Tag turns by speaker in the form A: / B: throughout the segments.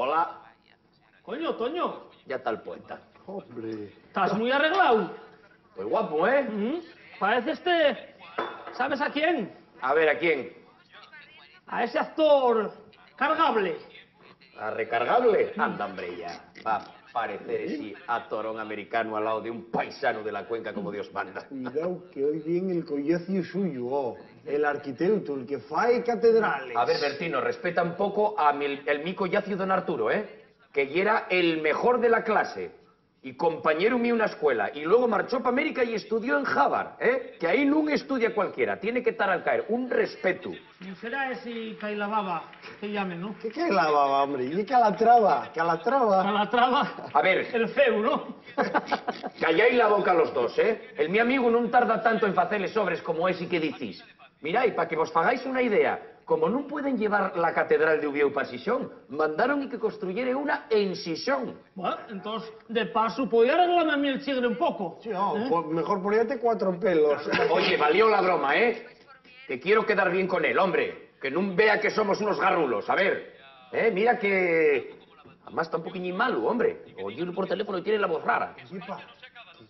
A: Hola.
B: Coño, Toño.
A: Ya está el poeta.
C: Hombre.
B: Estás muy arreglado.
A: Pues guapo, ¿eh?
B: Parece ¿Sabes a quién?
A: A ver, ¿a quién?
B: A ese actor cargable.
A: ¿A recargable? Anda, hombre, ya. Va a parecer ese actorón americano al lado de un paisano de la cuenca como Dios manda.
C: Cuidado que hoy viene el collacio suyo, el arquitecto, el que fae catedrales.
A: A ver, Bertino, respeta un poco a el mi collacio don Arturo, ¿eh? Que ya era el mejor de la clase. Y compañero mío en una escuela. Y luego marchó para América y estudió en Harvard, ¿eh? Que ahí no estudia cualquiera. Tiene que estar al caer. Un respeto.
B: No será ese Cailababa, que llamen, ¿no?
C: ¿Qué Calatrava, hombre? ¿Y Calatrava?
B: Calatrava.
A: A ver.
B: El feu, ¿no?
A: Calláis la boca los dos, ¿eh? El mi amigo no tarda tanto en facerles sobres como ese que dicís. Mirad, para que vos fagáis una idea, como no pueden llevar la catedral de Ubieu para Sison, mandaron y que construyera una en Sison.
B: Bueno, entonces, de paso, podía arreglarme a mí el chigre un poco.
C: Sí, no, pues mejor ponerte 4 pelos.
A: Oye, valió la broma, ¿eh? Que quiero quedar bien con él, hombre. Que no vea que somos unos garrulos. A ver, mira que... Además está un poquillín malo, hombre. Oye por teléfono y tiene la voz rara.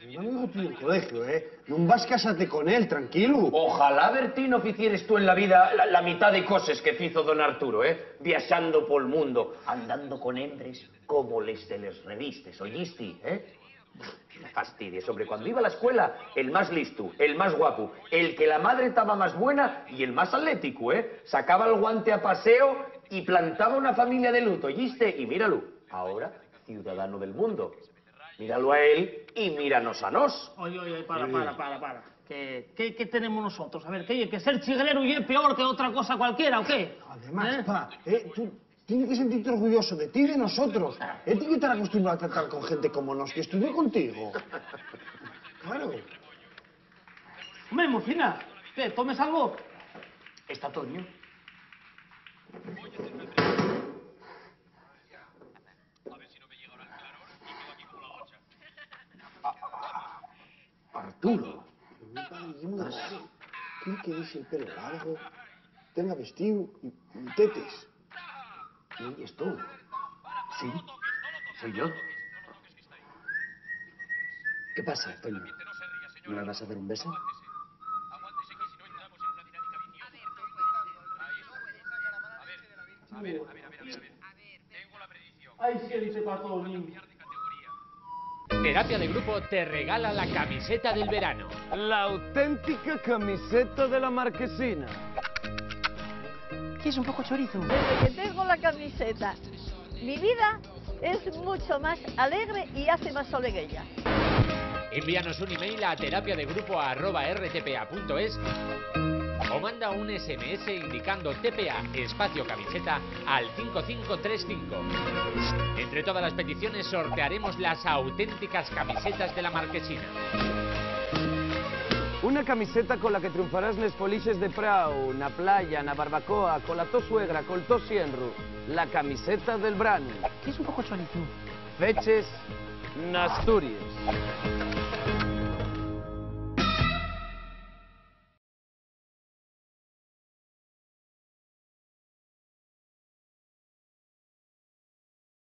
C: Un amigo tuyo en colegio, ¿eh? No vas casarte con él, tranquilo.
A: Ojalá, Bertino, ficieres tú en la vida la mitad de cosas que hizo don Arturo, ¿eh? Viajando por el mundo, andando con hembres como les de les revistes, ¿oíste? Me fastidies, hombre. Cuando iba a la escuela, el más listo, el más guapo, el que la madre estaba más buena y el más atlético, ¿eh? Sacaba el guante a paseo y plantaba una familia de luto, ¿oíste? Y míralo, ahora, ciudadano del mundo. Míralo a él y míranos a nos.
B: Oye, para. ¿Qué tenemos nosotros? A ver, que ser chigrero y es peor que otra cosa cualquiera, ¿o qué?
C: Además, tú tienes que sentirte orgulloso de ti y de nosotros. Tienes que estar acostumbrado a tratar con gente como nos, que estudió contigo. Claro.
B: Hombre, Mocina, ¿qué? ¿Tomes algo?
A: ¿Está Toño? Arturo.
C: Quiere que dice el pelo largo, tenga vestido y tetes.
A: ¿Y es tú? Sí, soy yo.
D: ¿Qué pasa, Toño? ¿No me vas a dar un beso?
B: A ver. Ay, sí, dice para todo el mundo.
E: Terapia de Grupo te regala la camiseta del verano.
F: La auténtica camiseta de la marquesina.
B: Sí, es un poco chorizo.
G: Desde que tengo la camiseta, mi vida es mucho más alegre y hace más solegueya.
E: Envíanos un email a terapiadeGrupo@rtpa.es o manda un SMS indicando TPA espacio camiseta al 5535. Entre todas las peticiones sortearemos las auténticas camisetas de la marquesina.
F: Una camiseta con la que triunfarás les poliches de prau, na playa, na barbacoa, con la to suegra, col to sienru. La camiseta del verano.
B: Sí, es un poco chorizo.
F: Feches, Asturias.